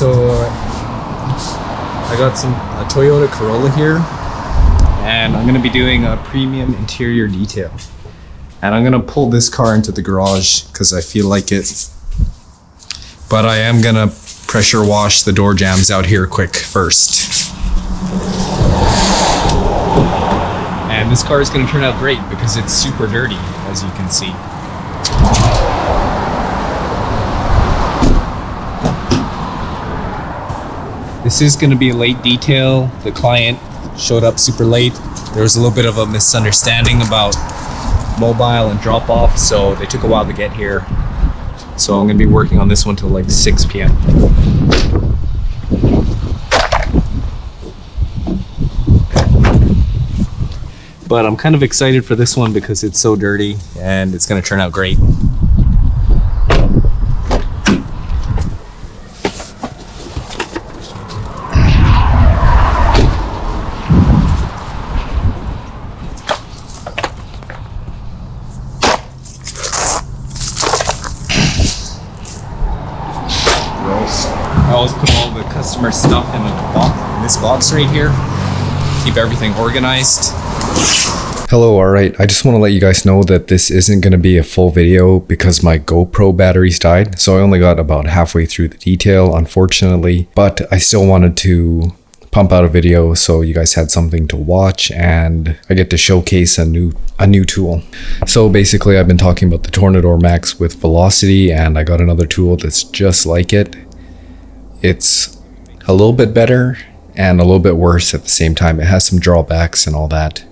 So I got a Toyota Corolla here, and I'm gonna be doing a premium interior detail. And I'm gonna pull this car into the garage because I feel like it. But I am gonna pressure wash the door jambs out here quick first. And this car is gonna turn out great because it's super dirty, as you can see. This is going to be a late detail. The client showed up super late. There was a little bit of a misunderstanding about mobile and drop off, so they took a while to get here. So I'm going to be working on this one till like 6 p.m. But I'm kind of excited for this one because it's so dirty and it's going to turn out great. I always put all the customer stuff in this box right here. Keep everything organized. Hello, alright, I just want to let you guys know that this isn't going to be a full video because my GoPro batteries died, so I only got about halfway through the detail, unfortunately, but I still wanted to pump out a video so you guys had something to watch and I get to showcase a new tool. So basically I've been talking about the Tornador Max with Velocity, and I got another tool that's just like it. It's a little bit better and a little bit worse at the same time. It has some drawbacks and all that.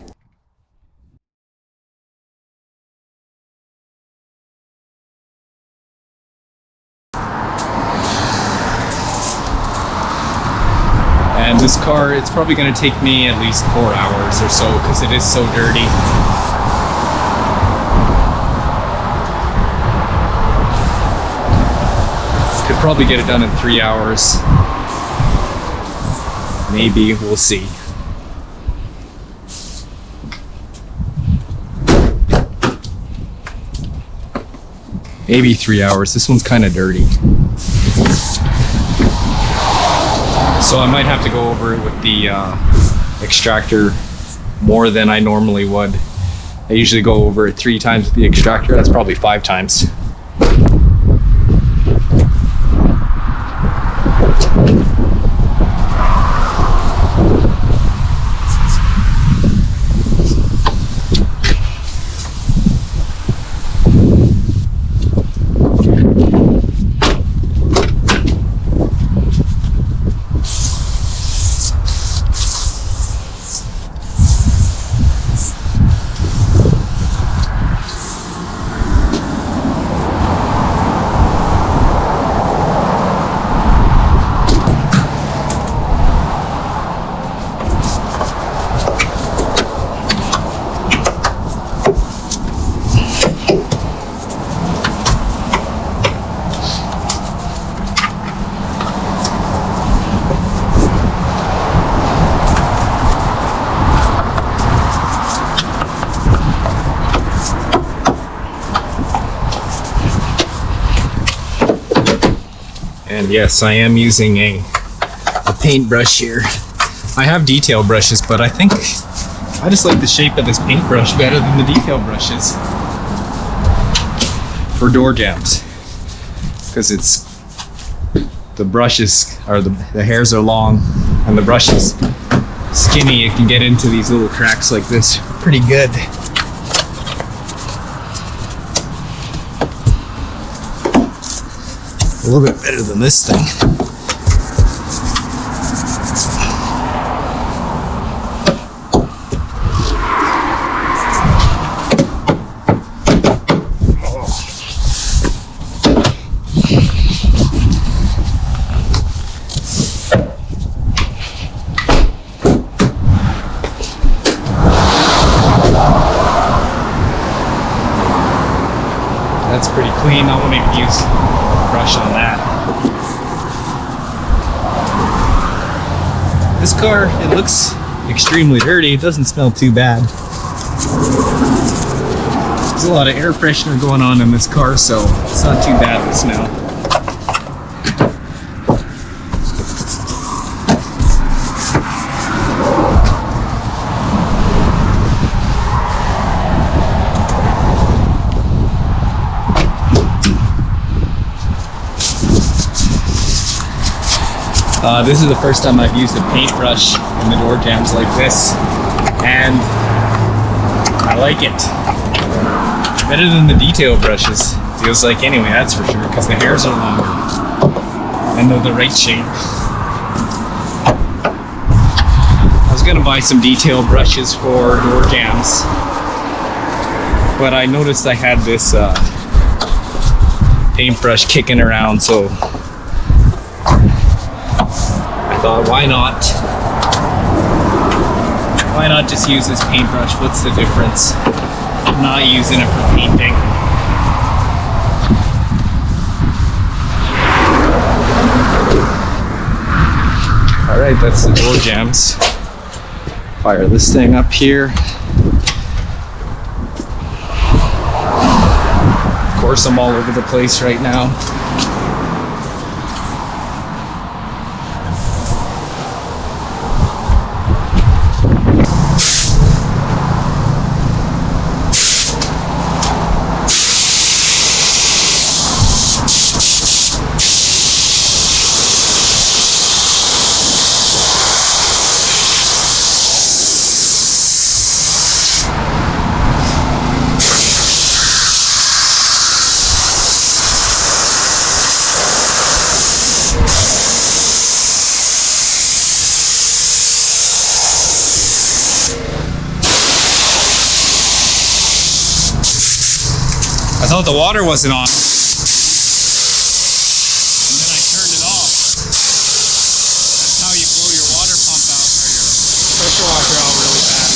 And this car, it's probably going to take me at least 4 hours or so because it is so dirty. Could probably get it done in 3 hours. Maybe, we'll see. Maybe 3 hours. This one's kind of dirty. So I might have to go over it with the extractor more than I normally would. I usually go over it 3 times with the extractor. That's probably 5 times. And yes, I am using a paintbrush here. I have detail brushes, but I think I just like the shape of this paintbrush better than the detail brushes for door jambs, because the brushes are the hairs are long and the brush is skinny. It can get into these little cracks like this pretty good. A little bit better than this thing. That's pretty clean. I won't even use brush on that. This car, it looks extremely dirty. It doesn't smell too bad. There's a lot of air freshener going on in this car, so it's not too bad of a smell. This is the first time I've used a paintbrush in the door jambs like this, and I like it. Better than the detail brushes, feels like anyway, that's for sure, because the hairs are longer and they're the right shape. I was gonna buy some detail brushes for door jambs, but I noticed I had this paintbrush kicking around, so I thought, why not? Why not just use this paintbrush? What's the difference? I'm not using it for painting. Alright, that's the door jambs. Fire this thing up here. Of course, I'm all over the place right now. I thought the water wasn't on. And then I turned it off. That's how you blow your water pump out, or your pressure washer out really fast.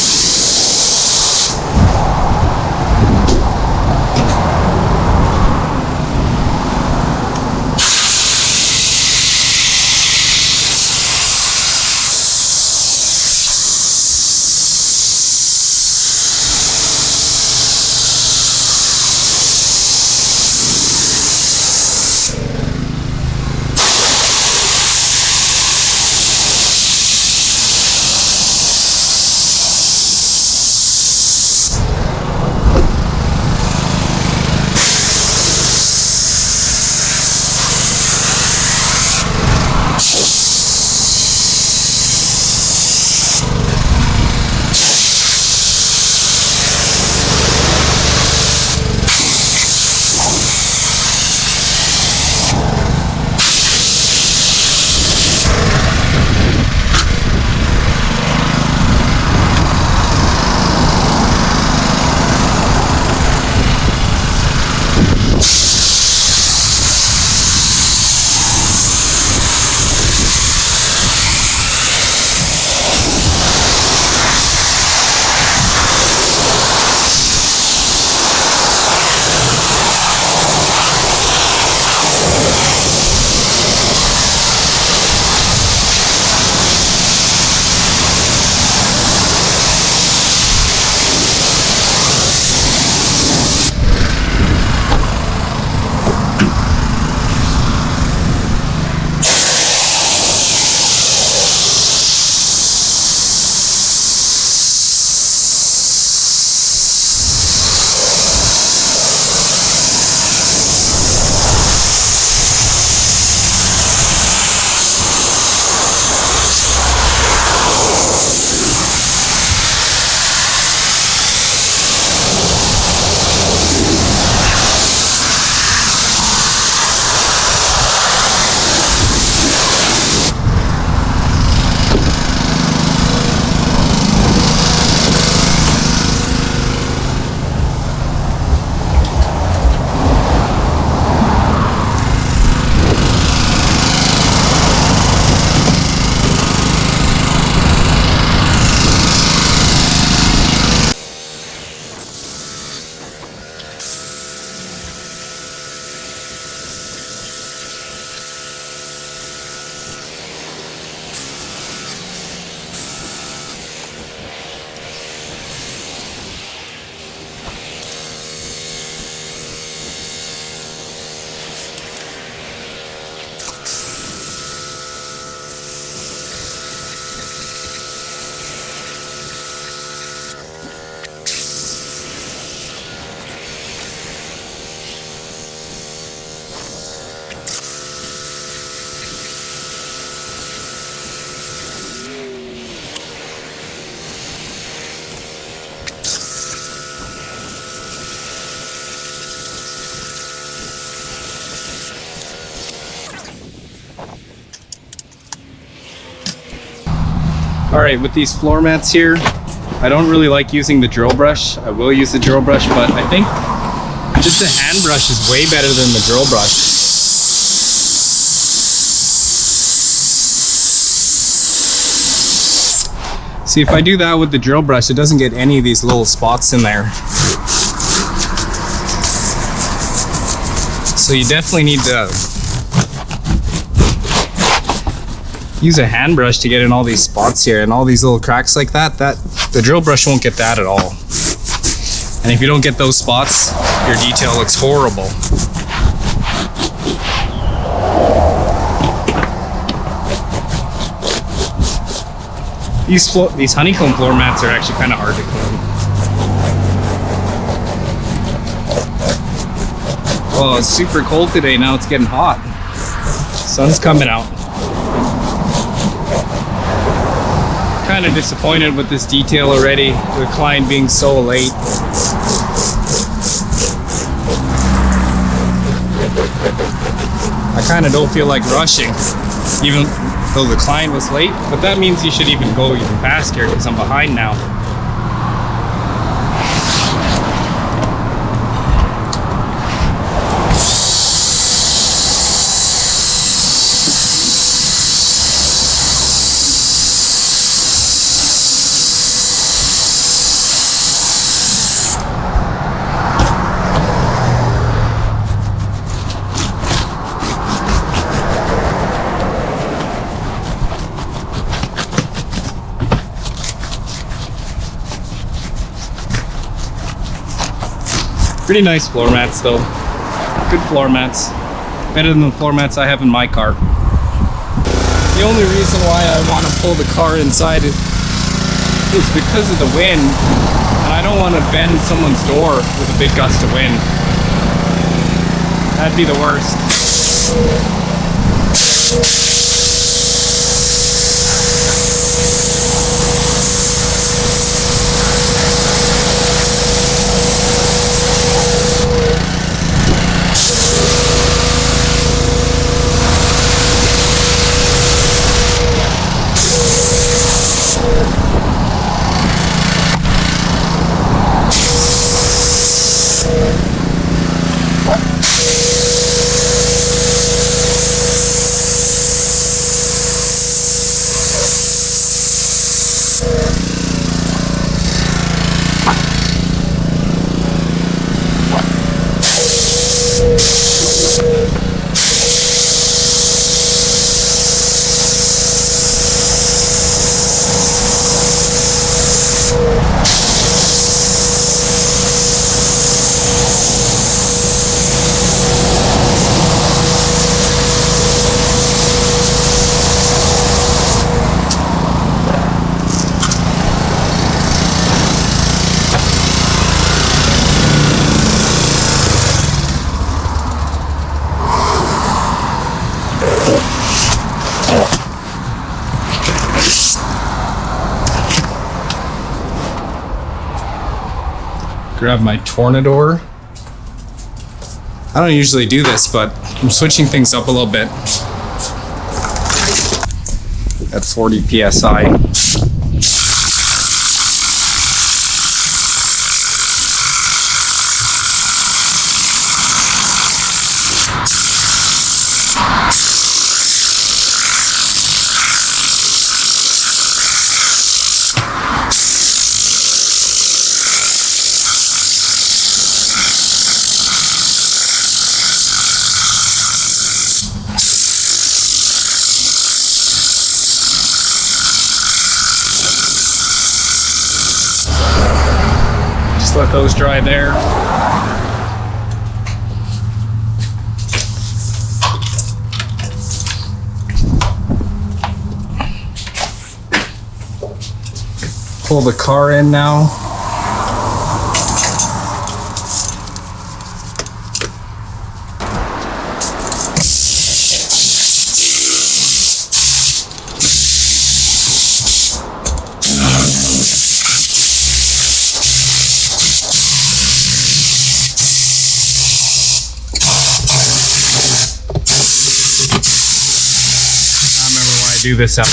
Alright, with these floor mats here, I don't really like using the drill brush. I will use the drill brush, but I think just the hand brush is way better than the drill brush. See, if I do that with the drill brush, it doesn't get any of these little spots in there. So you definitely need to use a hand brush to get in all these spots here and all these little cracks like that. The drill brush won't get that at all. And if you don't get those spots, your detail looks horrible. These honeycomb floor mats are actually kind of hard to clean. Oh, it's super cold today. Now it's getting hot. Sun's coming out. Kind of disappointed with this detail already, the client being so late. I kind of don't feel like rushing, even though the client was late, but that means you should even go even faster because I'm behind now. Pretty nice floor mats though. Good floor mats. Better than the floor mats I have in my car. The only reason why I want to pull the car inside is because of the wind. And I don't want to bend someone's door with a big gust of wind. That'd be the worst. Grab my Tornador. I don't usually do this, but I'm switching things up a little bit. At 40 PSI. Let those dry there. Pull the car in now. Do this out.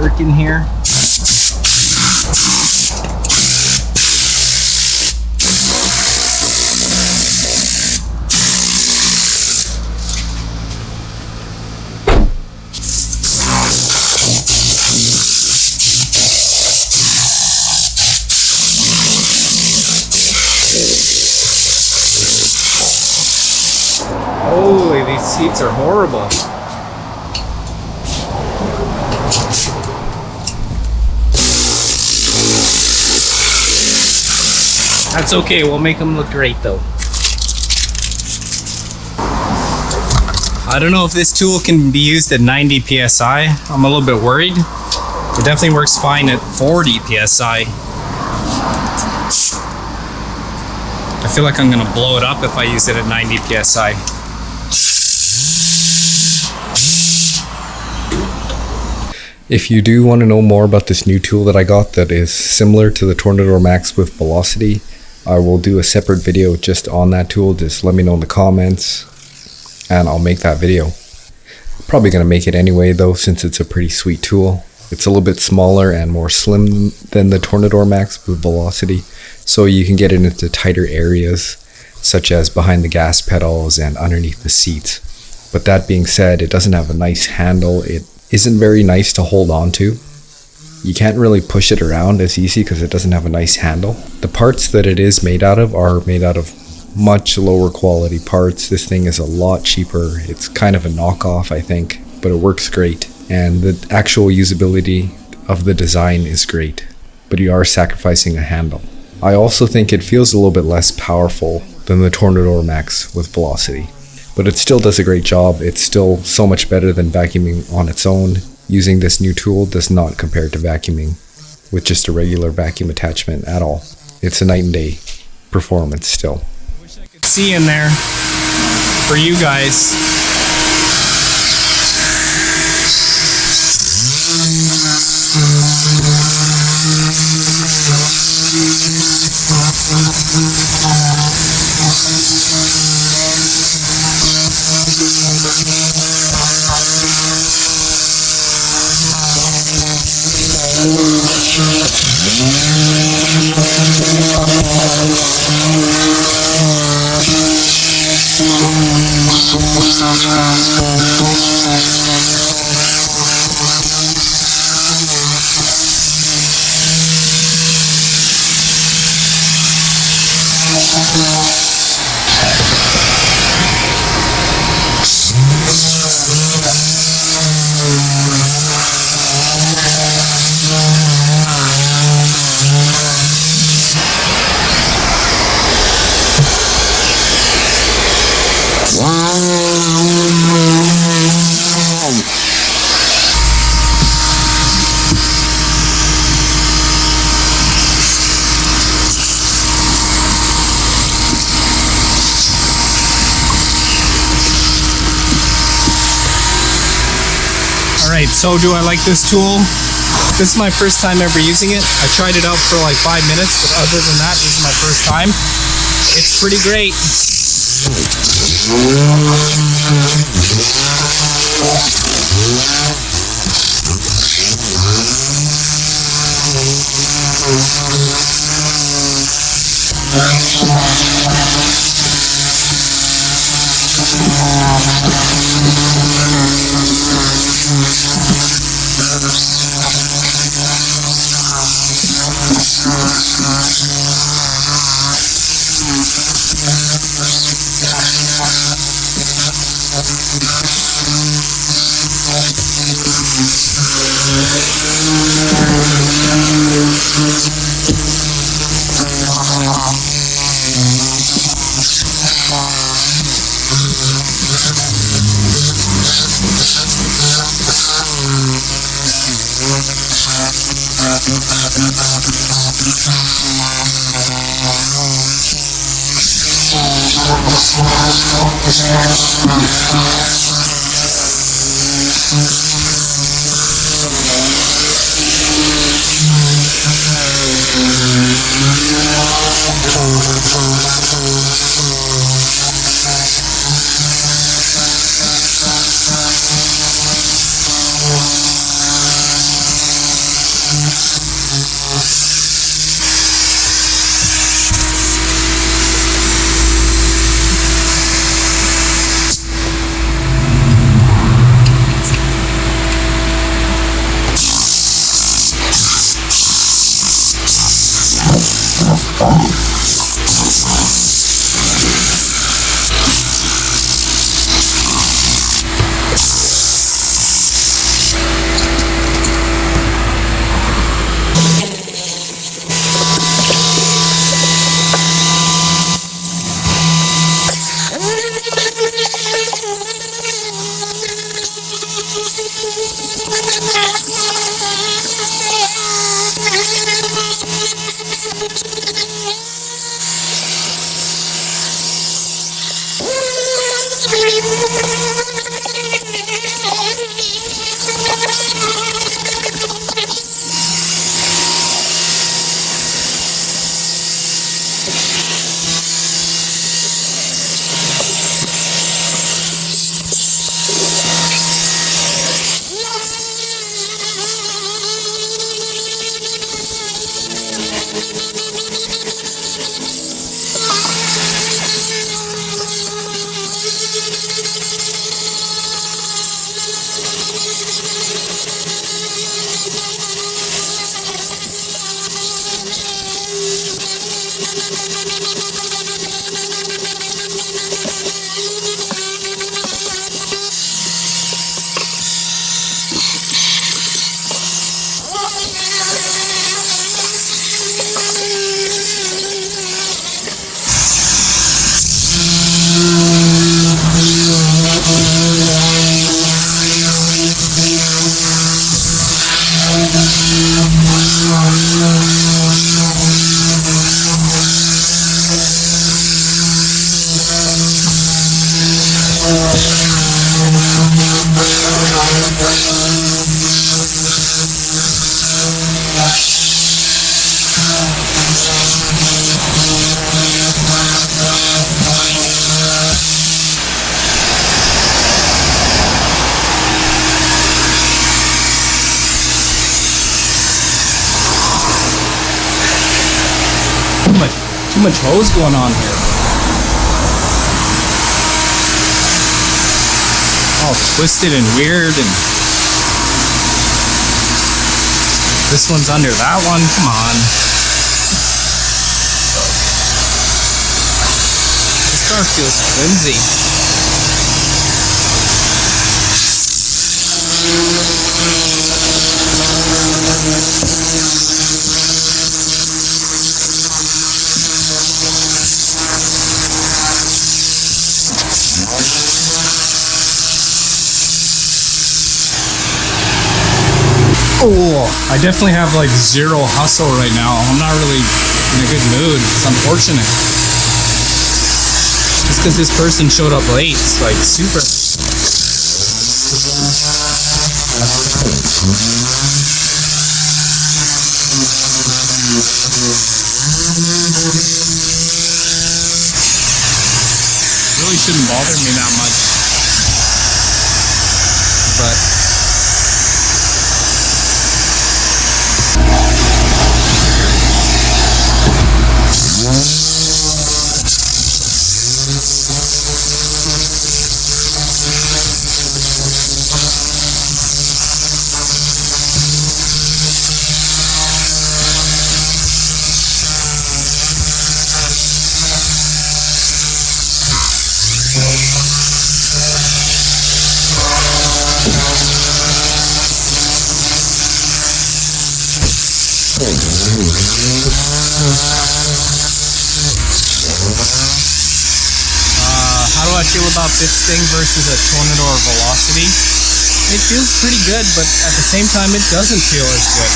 work in here. Holy, these seats are horrible. That's okay, we'll make them look great though. I don't know if this tool can be used at 90 PSI. I'm a little bit worried. It definitely works fine at 40 PSI. I feel like I'm gonna blow it up if I use it at 90 PSI. If you do want to know more about this new tool that I got that is similar to the Tornador Max with velocity, I will do a separate video just on that tool. Just let me know in the comments and I'll make that video. Probably going to make it anyway though, since it's a pretty sweet tool. It's a little bit smaller and more slim than the Tornador Max with velocity, so you can get it into tighter areas such as behind the gas pedals and underneath the seats. But that being said, it doesn't have a nice handle. It isn't very nice to hold on to. You can't really push it around as easy because it doesn't have a nice handle. The parts that it is made out of are made out of much lower quality parts. This thing is a lot cheaper. It's kind of a knockoff, I think, but it works great. And the actual usability of the design is great, but you are sacrificing a handle. I also think it feels a little bit less powerful than the Tornador Max with velocity. But it still does a great job. It's still so much better than vacuuming on its own. Using this new tool does not compare to vacuuming with just a regular vacuum attachment at all. It's a night and day performance still. I wish I could see in there for you guys. Alright, so do I like this tool? This is my first time ever using it. I tried it out for like 5 minutes, but other than that, this is my first time. It's pretty great. Too much hose going on here. All twisted and weird, and this one's under that one. Come on. This car feels flimsy. Oh, I definitely have like zero hustle right now. I'm not really in a good mood. It's unfortunate. Just because this person showed up late, it's like super. Really shouldn't bother me that much. But how do I feel about this thing versus a Tornador Velocity? It feels pretty good, but at the same time, it doesn't feel as good.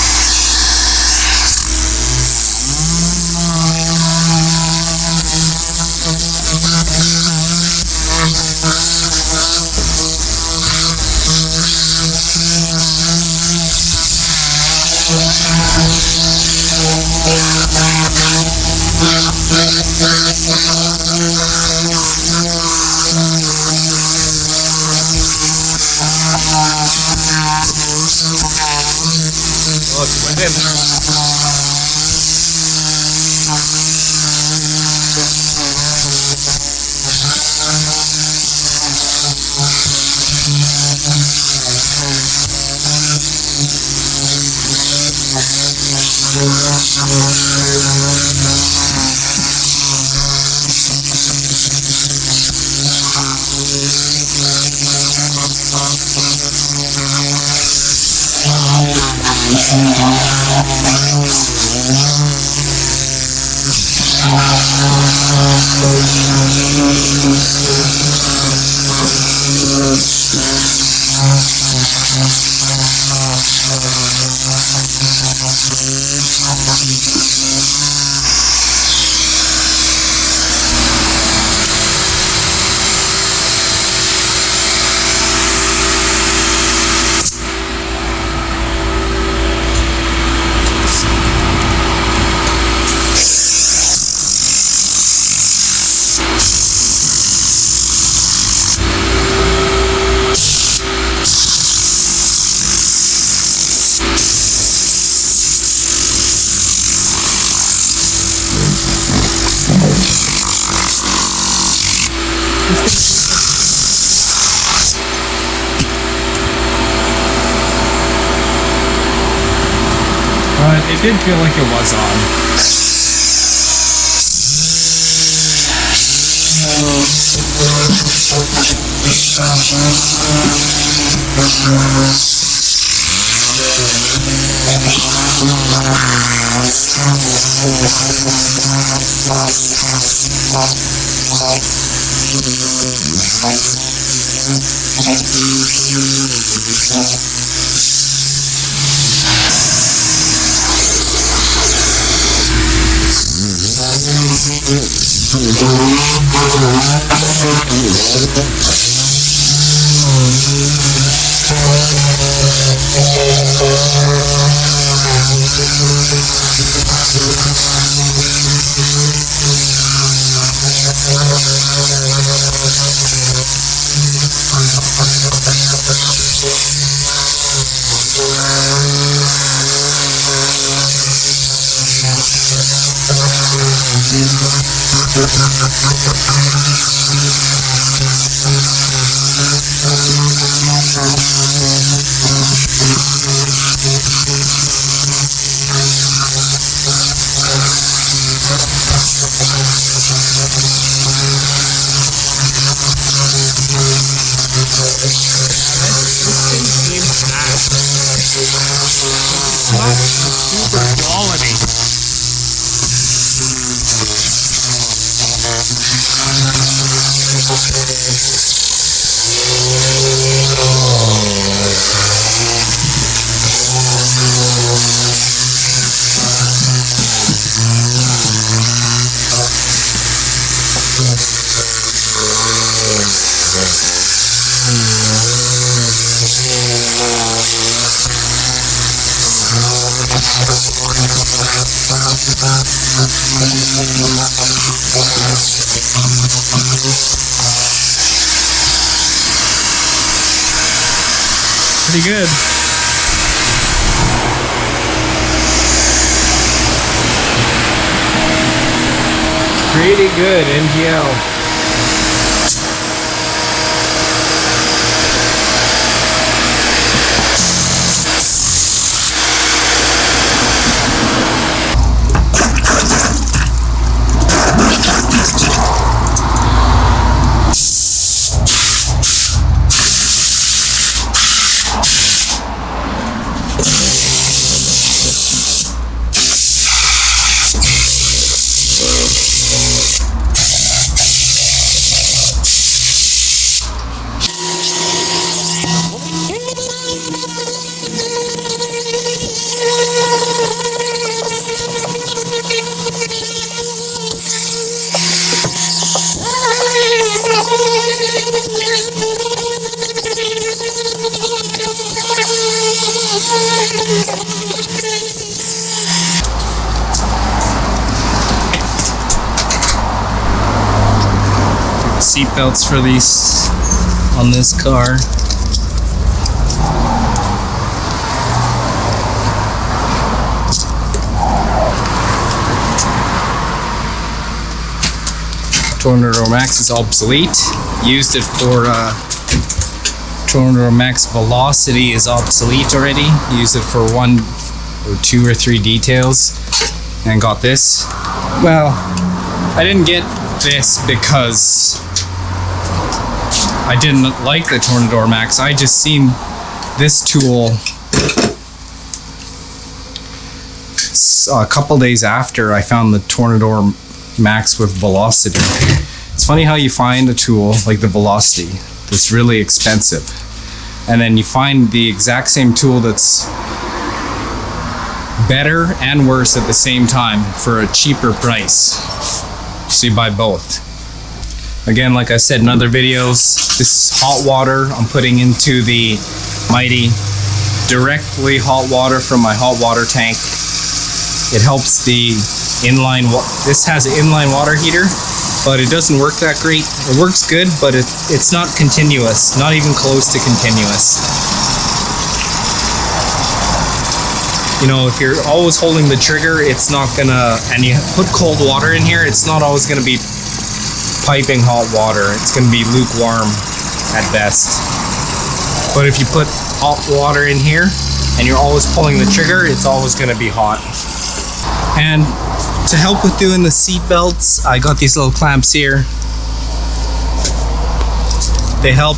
Oh, it's winning. But it did feel like it was on. Super quality. Pretty good. Pretty good, NGL. Seat belts for these on this car. Tornador Max is obsolete. Used it for Tornador Max Velocity is obsolete already. Used it for 1 or 2 or 3 details and got this. Well, I didn't get this because I didn't like the Tornador Max. I just seen this tool a couple days after I found the Tornador Max with Velocity. It's funny how you find a tool like the Velocity that's really expensive, and then you find the exact same tool that's better and worse at the same time for a cheaper price. So you buy both. Again, like I said in other videos, this is hot water I'm putting into the Mighty. Directly hot water from my hot water tank. It helps the inline, this has an inline water heater, but it doesn't work that great. It works good, but it's not continuous, not even close to continuous. You know, if you're always holding the trigger, it's not gonna, and you put cold water in here, it's not always gonna be piping hot water. It's gonna be lukewarm at best. But if you put hot water in here and you're always pulling the trigger, it's always gonna be hot. And to help with doing the seat belts, I got these little clamps here. They help,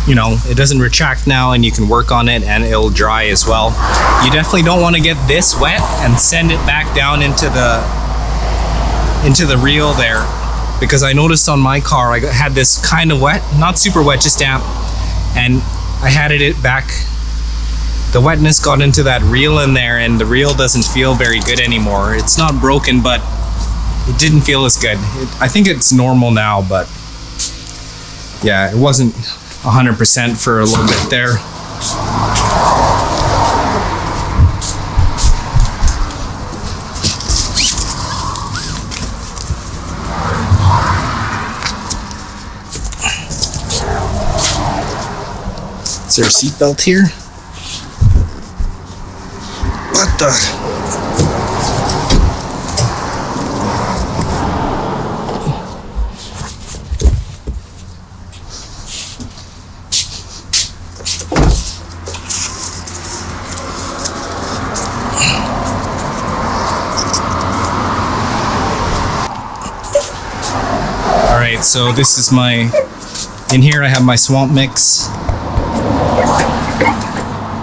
you know, it doesn't retract now and you can work on it and it'll dry as well. You definitely don't want to get this wet and send it back down into the reel there, because I noticed on my car I had this kind of wet, not super wet, just damp, and I had it back. The wetness got into that reel in there and the reel doesn't feel very good anymore. It's not broken, but it didn't feel as good. I think it's normal now, but yeah, it wasn't 100% for a little bit there. Is there a seatbelt here? What the? All right, so this is in here I have my swamp mix.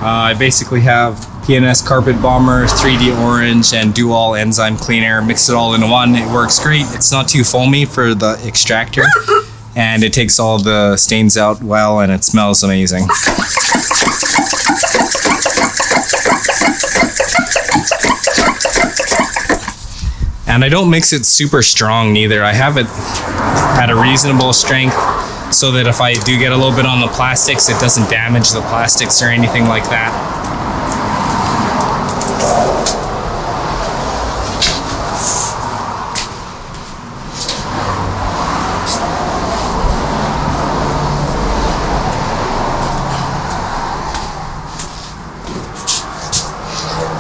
I basically have P&S Carpet Bomber, 3D Orange, and Dual Enzyme Cleaner. Mix it all into one. It works great. It's not too foamy for the extractor, and it takes all the stains out well, and it smells amazing. And I don't mix it super strong neither. I have it at a reasonable strength so that if I do get a little bit on the plastics, it doesn't damage the plastics or anything like that.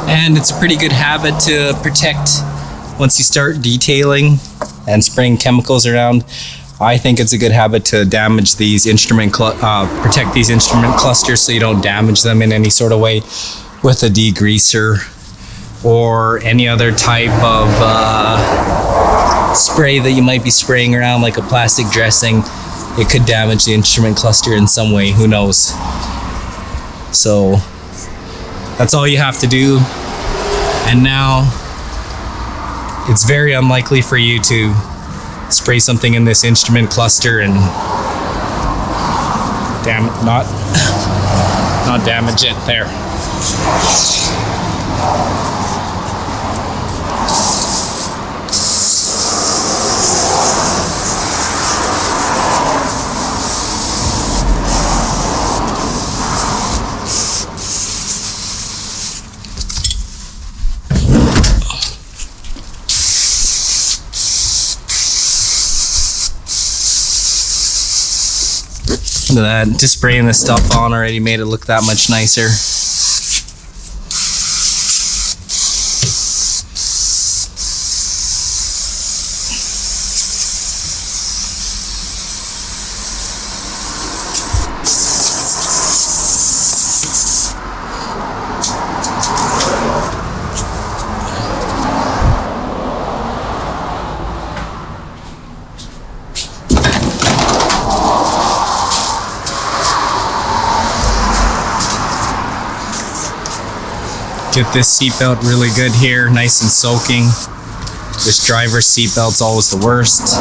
And it's a pretty good habit to protect once you start detailing and spraying chemicals around. I think it's a good habit to damage these protect these instrument clusters so you don't damage them in any sort of way with a degreaser or any other type of spray that you might be spraying around, like a plastic dressing. It could damage the instrument cluster in some way, who knows. So that's all you have to do. And now it's very unlikely for you to spray something in this instrument cluster and not damage it there. Look at that, just spraying this stuff on already made it look that much nicer. Get this seatbelt really good here, nice and soaking. This driver's seatbelt's always the worst.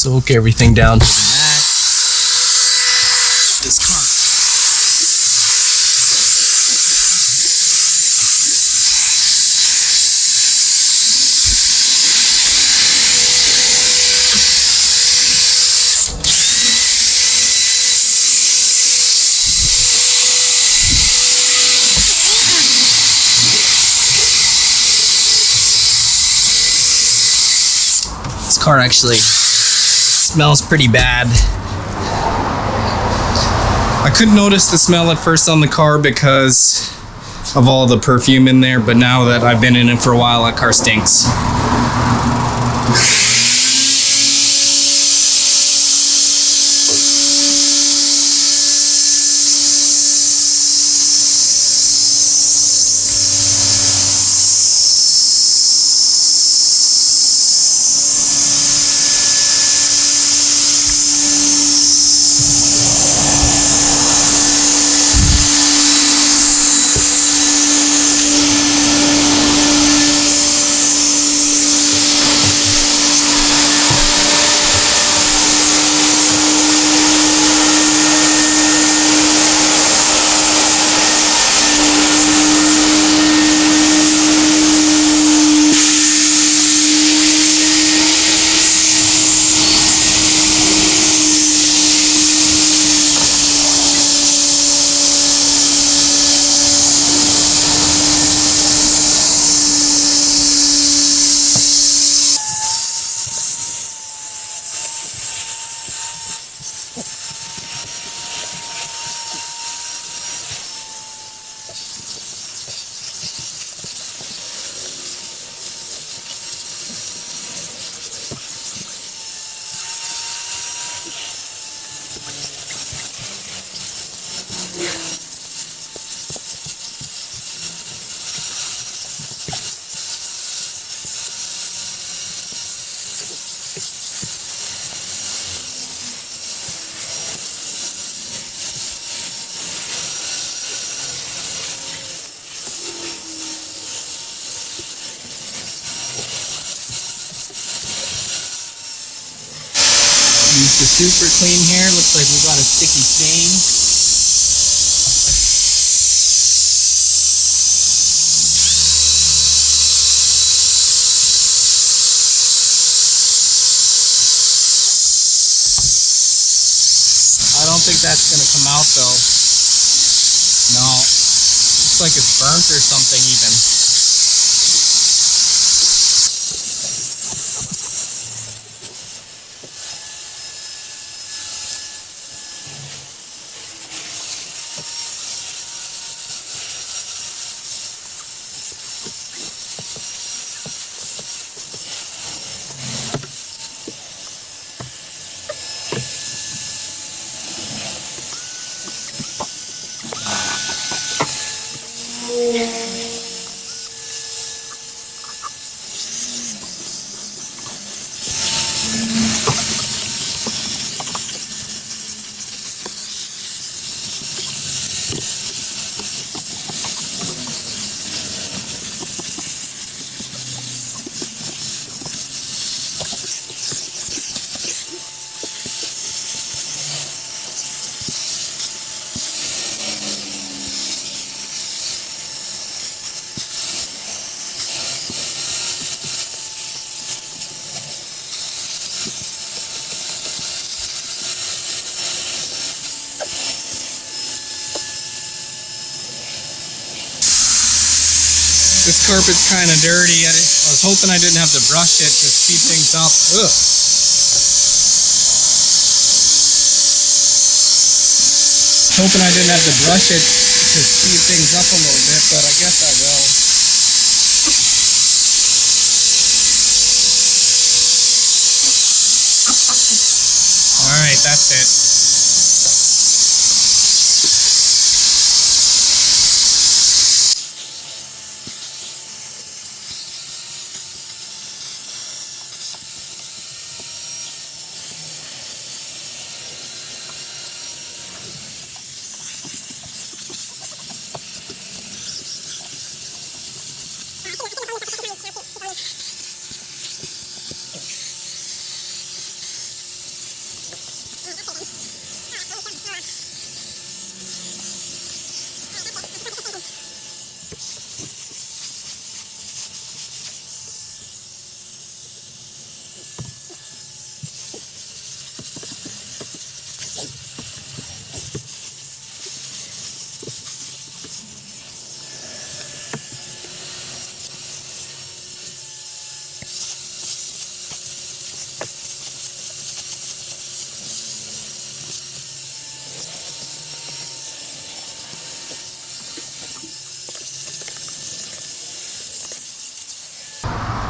soak everything down to the max. This car. This car actually smells pretty bad. I couldn't notice the smell at first on the car because of all the perfume in there, but now that I've been in it for a while, that car stinks. Use the super clean here. Looks like we've got a sticky stain. I don't think that's gonna come out though. No. Looks like it's burnt or something even. This carpet's kind of dirty. I was hoping I didn't have to brush it to speed things up. Ugh. Hoping I didn't have to brush it to speed things up a little bit, but I guess I will. Alright, that's it.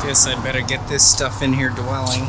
Guess I'd better get this stuff in here dwelling.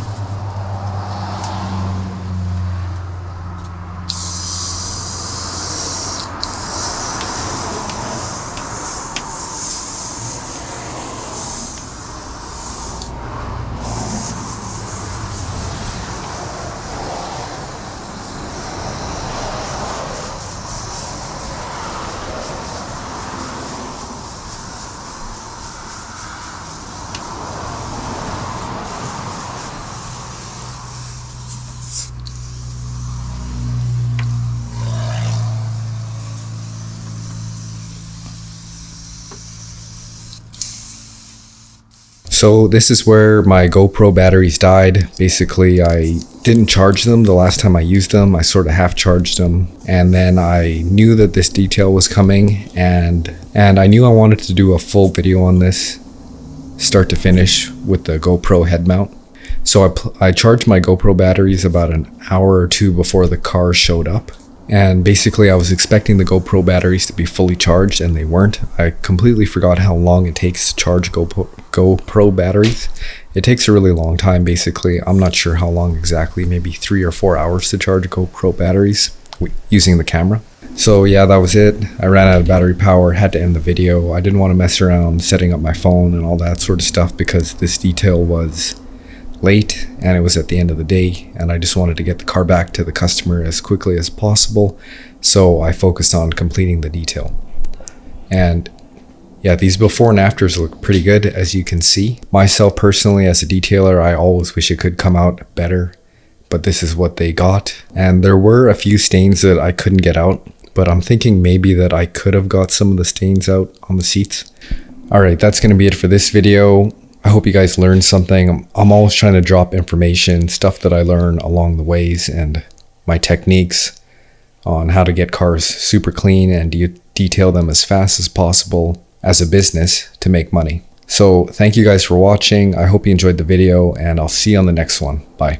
So this is where my GoPro batteries died. Basically, I didn't charge them the last time I used them. I sort of half charged them, and then I knew that this detail was coming, and I knew I wanted to do a full video on this, start to finish, with the GoPro head mount. So I charged my GoPro batteries about an hour or two before the car showed up. And basically I was expecting the GoPro batteries to be fully charged, and they weren't. I completely forgot how long it takes to charge GoPro batteries. It takes a really long time, basically. I'm not sure how long exactly, maybe 3 or 4 hours to charge GoPro batteries using the camera. So yeah, that was it. I ran out of battery power, had to end the video. I didn't want to mess around setting up my phone and all that sort of stuff because this detail was late and it was at the end of the day, and I just wanted to get the car back to the customer as quickly as possible, so I focused on completing the detail. And yeah, these before and afters look pretty good, as you can see. Myself personally, as a detailer, I always wish it could come out better, but this is what they got. And there were a few stains that I couldn't get out, but I'm thinking maybe that I could have got some of the stains out on the seats. Alright, that's going to be it for this video. I hope you guys learned something. I'm always trying to drop information, stuff that I learn along the ways, and my techniques on how to get cars super clean and detail them as fast as possible as a business to make money. So thank you guys for watching. I hope you enjoyed the video, and I'll see you on the next one. Bye.